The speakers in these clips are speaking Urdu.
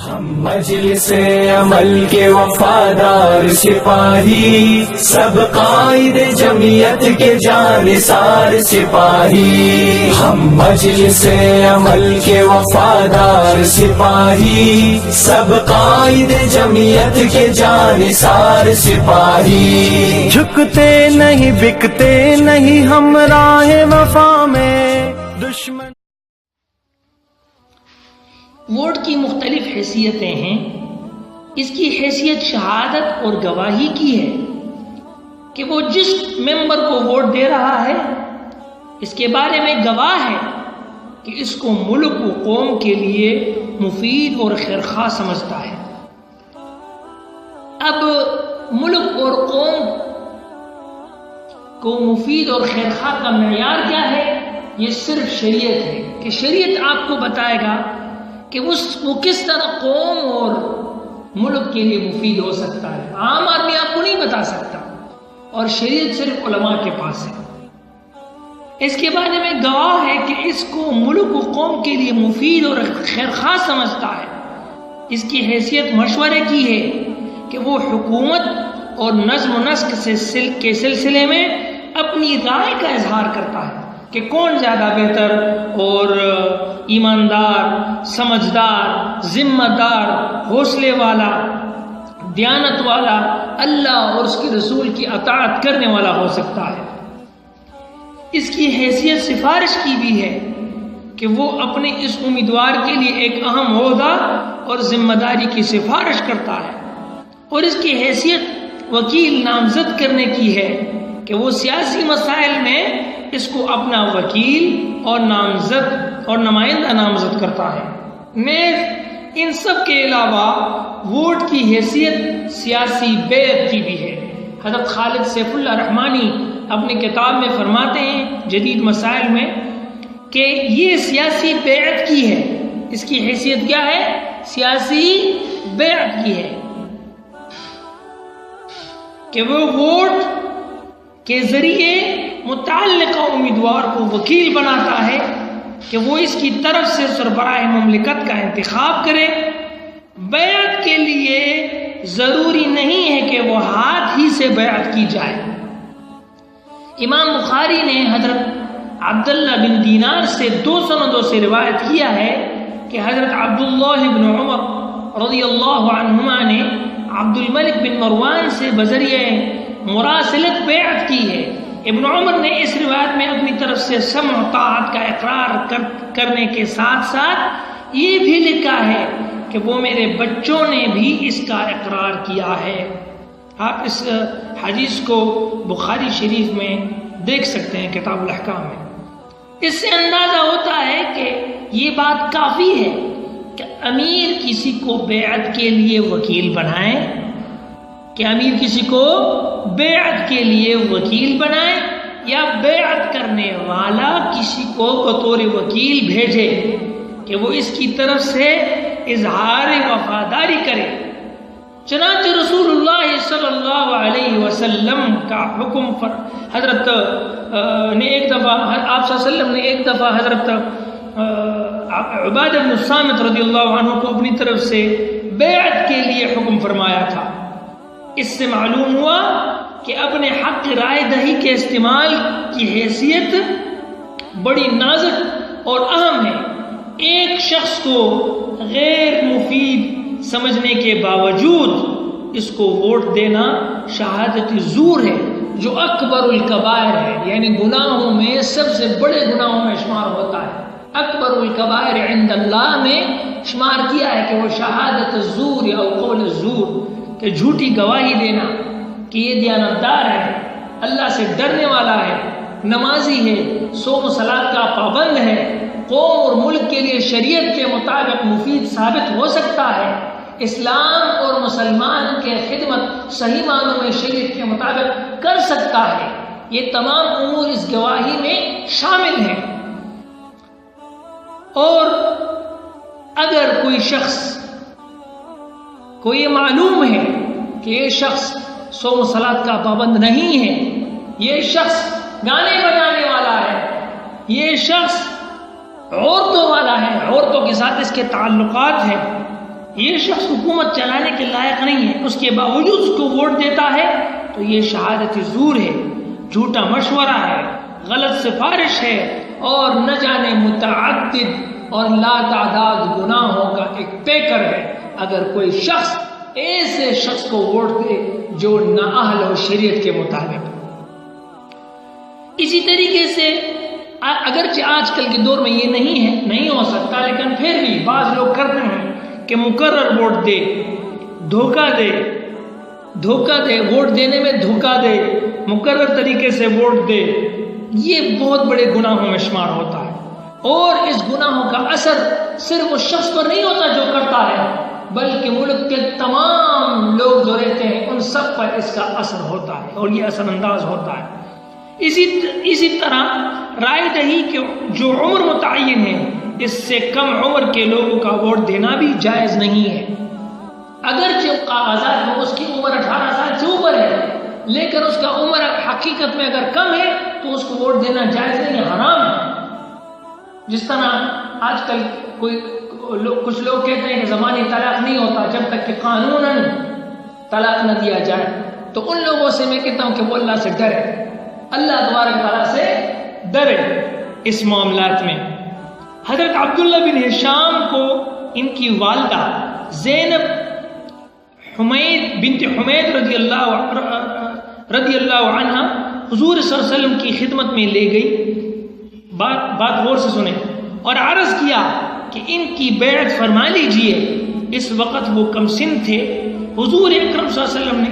ہم مجلس عمل کے وفادار سپاہی، سب قائد جمعیت کے جانثار سپاہی، ہم مجلس عمل کے وفادار سپاہی، سب قائد جمعیت کے جانثار سپاہی، جھکتے نہیں بکتے نہیں ہم راہ وفا میں دشمن۔ ووٹ کی مختلف حیثیتیں ہیں۔ اس کی حیثیت شہادت اور گواہی کی ہے کہ وہ جس ممبر کو ووٹ دے رہا ہے اس کے بارے میں گواہ ہے کہ اس کو ملک و قوم کے لیے مفید اور خیرخواہ سمجھتا ہے۔ اب ملک اور قوم کو مفید اور خیرخواہ کا معیار کیا ہے؟ یہ صرف شریعت ہے کہ شریعت آپ کو بتائے گا کہ وہ کس طرح قوم اور ملک کے لیے مفید ہو سکتا ہے۔ عام آدمی آپ کو نہیں بتا سکتا، اور شریعت صرف علماء کے پاس ہے۔ اس کے بارے میں گواہ ہے کہ اس کو ملک و قوم کے لیے مفید اور خیرخواہ سمجھتا ہے۔ اس کی حیثیت مشورے کی ہے کہ وہ حکومت اور نظم و نسق کے سلسلے میں اپنی رائے کا اظہار کرتا ہے کہ کون زیادہ بہتر اور ایماندار، سمجھدار، ذمہ دار، حوصلے والا، دیانت والا، اللہ اور اس کے رسول کی اطاعت کرنے والا ہو سکتا ہے۔ اس کی حیثیت سفارش کی بھی ہے کہ وہ اپنے اس امیدوار کے لیے ایک اہم عہدہ اور ذمہ داری کی سفارش کرتا ہے، اور اس کی حیثیت وکیل نامزد کرنے کی ہے کہ وہ سیاسی مسائل میں اس کو اپنا وکیل اور نامزد اور نمائندہ نامزد کرتا ہے۔ نیز ان سب کے علاوہ ووٹ کی حیثیت سیاسی بیعت کی بھی ہے۔ حضرت خالد سیف اللہ رحمانی اپنی کتاب میں فرماتے ہیں جدید مسائل میں کہ یہ سیاسی بیعت کی ہے۔ اس کی حیثیت کیا ہے؟ سیاسی بیعت کی ہے کہ وہ ووٹ کے ذریعے متعلقہ امیدوار کو وکیل بناتا ہے کہ وہ اس کی طرف سے سربراہ مملکت کا انتخاب کرے۔ بیعت کے لیے ضروری نہیں ہے کہ وہ ہاتھ ہی سے بیعت کی جائے۔ امام بخاری نے حضرت عبداللہ بن دینار سے 2 سندوں سے روایت کیا ہے کہ حضرت عبداللہ بن عمر رضی اللہ عنہما نے عبد الملک بن مروان سے بذریعہ مراسلت بیعت کی ہے۔ ابن عمر نے اس روایت میں اپنی طرف سے سمع و طاعت کا اقرار کرنے کے ساتھ ساتھ یہ بھی لکھا ہے کہ وہ میرے بچوں نے بھی اس کا اقرار کیا ہے۔ آپ اس حدیث کو بخاری شریف میں دیکھ سکتے ہیں کتاب الاحکام میں۔ اس سے اندازہ ہوتا ہے کہ یہ بات کافی ہے کہ امیر کسی کو بیعت کے لیے وکیل بنائے، کہ امیر کسی کو بیعت کے لیے وکیل بنائے یا بیعت کرنے والا کسی کو بطور وکیل بھیجے کہ وہ اس کی طرف سے اظہار وفاداری کرے۔ چنانچہ رسول اللہ صلی اللہ علیہ وسلم کا حکم حضرت نے ایک دفعہ آپ صلی اللہ علیہ وسلم نے ایک دفعہ حضرت عبادہ بن الصامت رضی اللہ عنہ کو اپنی طرف سے بیعت کے لیے حکم فرمایا تھا۔ اس سے معلوم ہوا کہ اپنے حق رائے دہی کے استعمال کی حیثیت بڑی نازک اور اہم ہے۔ ایک شخص کو غیر مفید سمجھنے کے باوجود اس کو ووٹ دینا شہادت زور ہے، جو اکبر الکبائر ہے، یعنی گناہوں میں سب سے بڑے گناہوں میں شمار ہوتا ہے۔ اکبر الکبائر عند اللہ میں شمار کیا ہے کہ وہ شہادت الزور یا قول الزور، کہ جھوٹی گواہی دینا کہ یہ دیانتدار ہے، اللہ سے ڈرنے والا ہے، نمازی ہے، صوم و صلاۃ کا پابند ہے، قوم اور ملک کے لیے شریعت کے مطابق مفید ثابت ہو سکتا ہے، اسلام اور مسلمان کے خدمت صحیح معنوں میں شریعت کے مطابق کر سکتا ہے۔ یہ تمام امور اس گواہی میں شامل ہیں۔ اور اگر کوئی شخص کو یہ معلوم ہے کہ یہ شخص صوم و صلاۃ کا پابند نہیں ہے، یہ شخص گانے بجانے والا ہے، یہ شخص عورتوں والا ہے، عورتوں کے ساتھ اس کے تعلقات ہیں، یہ شخص حکومت چلانے کے لائق نہیں ہے، اس کے باوجود اس کو ووٹ دیتا ہے، تو یہ شہادت زور ہے، جھوٹا مشورہ ہے، غلط سفارش ہے، اور نہ جانے متعدد اور لا تعداد گناہوں کا ایک پیکر ہے اگر کوئی شخص ایسے شخص کو ووٹ دے جو نااہل ہو شریعت کے مطابق۔ اسی طریقے سے اگرچہ آج کل کے دور میں یہ نہیں ہو سکتا، لیکن پھر بھی بعض لوگ کرتے ہیں کہ مقرر ووٹ دے، دھوکہ دے، ووٹ دینے میں دھوکہ دے، مقرر طریقے سے ووٹ دے۔ یہ بہت بڑے گناہوں میں شمار ہوتا ہے، اور اس گناہوں کا اثر صرف اس شخص پر نہیں ہوتا جو کرتا ہے، بلکہ ملک کے تمام لوگ جو رہتے ہیں ان سب پر اس کا اثر ہوتا ہے، اور یہ اثر انداز ہوتا ہے۔ اسی طرح رائے دہی کے جو عمر متعین ہے، اس سے کم عمر کے لوگوں کا ووٹ دینا بھی جائز نہیں ہے۔ اگرچہ کاغذات میں اس کی عمر 18 سال سے اوپر ہے، لیکن اس کا عمر حقیقت میں اگر کم ہے تو اس کو ووٹ دینا جائز نہیں، حرام ہے۔ جس طرح آج کل کچھ لوگ کہتے ہیں کہ زمانی طلاق نہیں ہوتا جب تک کہ قانوناً طلاق نہ دیا جائے، تو ان لوگوں سے میں کہتا ہوں کہ وہ اللہ سے ڈرے، اللہ تبارک تعالیٰ سے ڈرے اس معاملات میں۔ حضرت عبداللہ بن ہشام کو ان کی والدہ زینب بنت حمید رضی اللہ عنہ حضور صلی اللہ علیہ وسلم کی خدمت میں لے گئی، بات غور سے سنیں، اور عرض کیا کہ ان کی بیعت فرما لیجئے۔ اس وقت وہ کم سن تھے۔ حضور اکرم صلی اللہ علیہ وسلم نے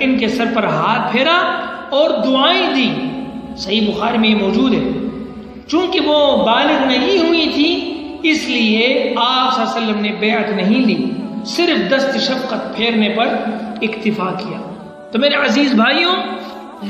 ان کے سر پر ہاتھ پھیرا اور دعائیں دی۔ صحیح بخاری میں یہ موجود ہے۔ چونکہ وہ بالغ نہیں ہوئی تھی، اس لیے آپ صلی اللہ علیہ وسلم نے بیعت نہیں لی، صرف دست شفقت پھیرنے پر اکتفا کیا۔ تو میرے عزیز بھائیوں،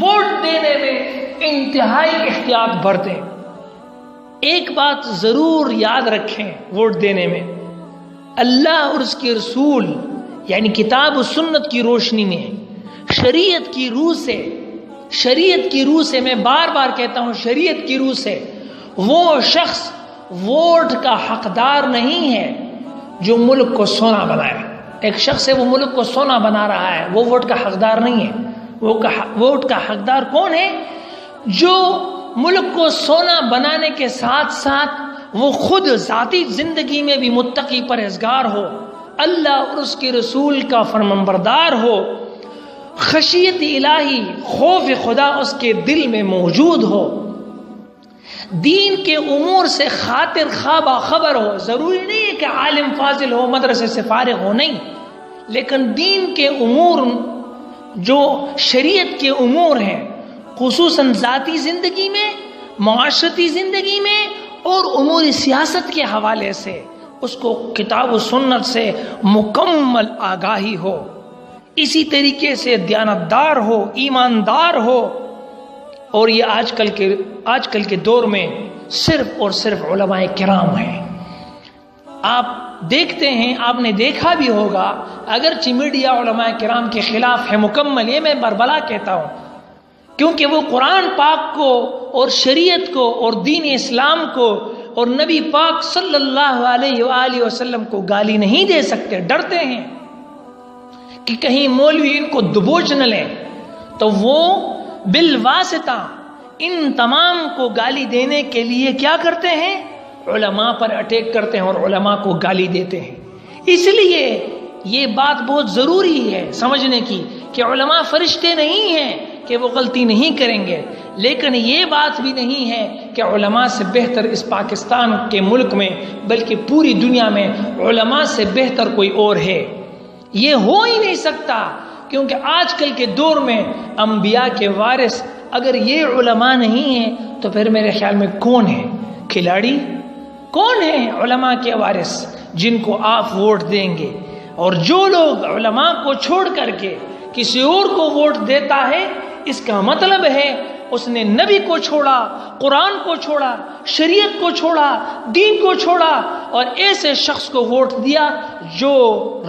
ووٹ دینے میں انتہائی احتیاط برتیں۔ ایک بات ضرور یاد رکھیں، ووٹ دینے میں اللہ اور اس کے رسول یعنی کتاب و سنت کی روشنی میں، شریعت کی روح سے میں بار بار کہتا ہوں، شریعت کی روح سے وہ شخص ووٹ کا حقدار نہیں ہے جو ملک کو سونا بنائے۔ ایک شخص ہے وہ ملک کو سونا بنا رہا ہے، وہ ووٹ کا حقدار نہیں ہے۔ ووٹ کا حقدار کون ہے؟ جو ملک کو سونا بنانے کے ساتھ ساتھ وہ خود ذاتی زندگی میں بھی متقی پرہیزگار ہو، اللہ اور اس کے رسول کا فرمانبردار ہو، خشیت الہی، خوف خدا اس کے دل میں موجود ہو، دین کے امور سے خاطر خواہ باخبر ہو۔ ضروری نہیں ہے کہ عالم فاضل ہو، مدرسے سے فارغ ہو، نہیں، لیکن دین کے امور جو شریعت کے امور ہیں، خصوصاً ذاتی زندگی میں، معاشرتی زندگی میں اور امور سیاست کے حوالے سے اس کو کتاب و سنت سے مکمل آگاہی ہو، اسی طریقے سے دیانتدار ہو، ایماندار ہو۔ اور یہ آج کل کے دور میں صرف اور صرف علماء کرام ہیں۔ آپ دیکھتے ہیں، آپ نے دیکھا بھی ہوگا، اگرچہ میڈیا علماء کرام کے خلاف ہے مکمل، یہ میں بربلا کہتا ہوں، کیونکہ وہ قرآن پاک کو اور شریعت کو اور دین اسلام کو اور نبی پاک صلی اللہ علیہ وآلہ وسلم کو گالی نہیں دے سکتے، ڈرتے ہیں کہ کہیں مولوی ان کو دبوچ نہ لیں، تو وہ بالواسطہ ان تمام کو گالی دینے کے لیے کیا کرتے ہیں؟ علماء پر اٹیک کرتے ہیں اور علماء کو گالی دیتے ہیں۔ اس لیے یہ بات بہت ضروری ہے سمجھنے کی کہ علماء فرشتے نہیں ہیں کہ وہ غلطی نہیں کریں گے، لیکن یہ بات بھی نہیں ہے کہ علماء سے بہتر اس پاکستان کے ملک میں بلکہ پوری دنیا میں علماء سے بہتر کوئی اور ہے۔ یہ ہو ہی نہیں سکتا، کیونکہ آج کل کے دور میں انبیاء کے وارث اگر یہ علماء نہیں ہیں تو پھر میرے خیال میں کون ہے؟ کھلاڑی کون ہیں علماء کے وارث جن کو آپ ووٹ دیں گے؟ اور جو لوگ علماء کو چھوڑ کر کے کسی اور کو ووٹ دیتا ہے، اس کا مطلب ہے اس نے نبی کو چھوڑا، قرآن کو چھوڑا، شریعت کو چھوڑا، دین کو چھوڑا، اور ایسے شخص کو ووٹ دیا جو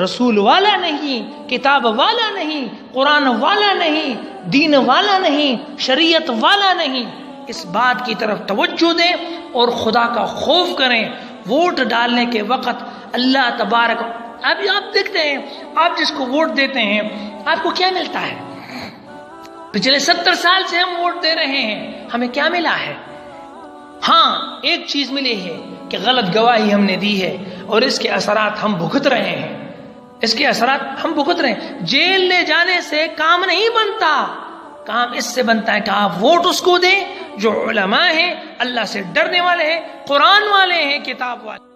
رسول والا نہیں، کتاب والا نہیں، قرآن والا نہیں، دین والا نہیں، شریعت والا نہیں۔ اس بات کی طرف توجہ دیں اور خدا کا خوف کریں۔ ووٹ ڈالنے کے وقت اللہ تبارک ابھی آپ دیکھتے ہیں، آپ جس کو ووٹ دیتے ہیں آپ کو کیا ملتا ہے؟ پچھلے 70 سال سے ہم ووٹ دے رہے ہیں، ہمیں کیا ملا ہے؟ ہاں ایک چیز ملی ہے کہ غلط گواہی ہم نے دی ہے اور اس کے اثرات ہم بھگت رہے ہیں، اس کے اثرات ہم بھگت رہے ہیں۔ جیل لے جانے سے کام نہیں بنتا، کام اس سے بنتا ہے کہ آپ ووٹ اس کو دیں جو علماء ہیں، اللہ سے ڈرنے والے ہیں، قرآن والے ہیں، کتاب والے۔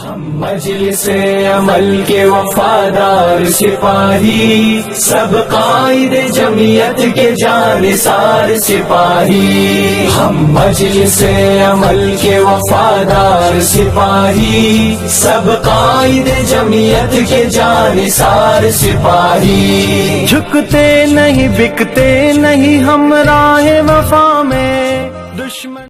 ہم مجلس عمل کے وفادار سپاہی، سب قائد جمعیت کے جانثار سپاہی۔ ہم مجلس عمل کے وفادار سپاہی، سب قائد جمعیت کے جانثار سپاہی۔ جھکتے نہیں بکتے نہیں ہم راہ وفا میں دشمن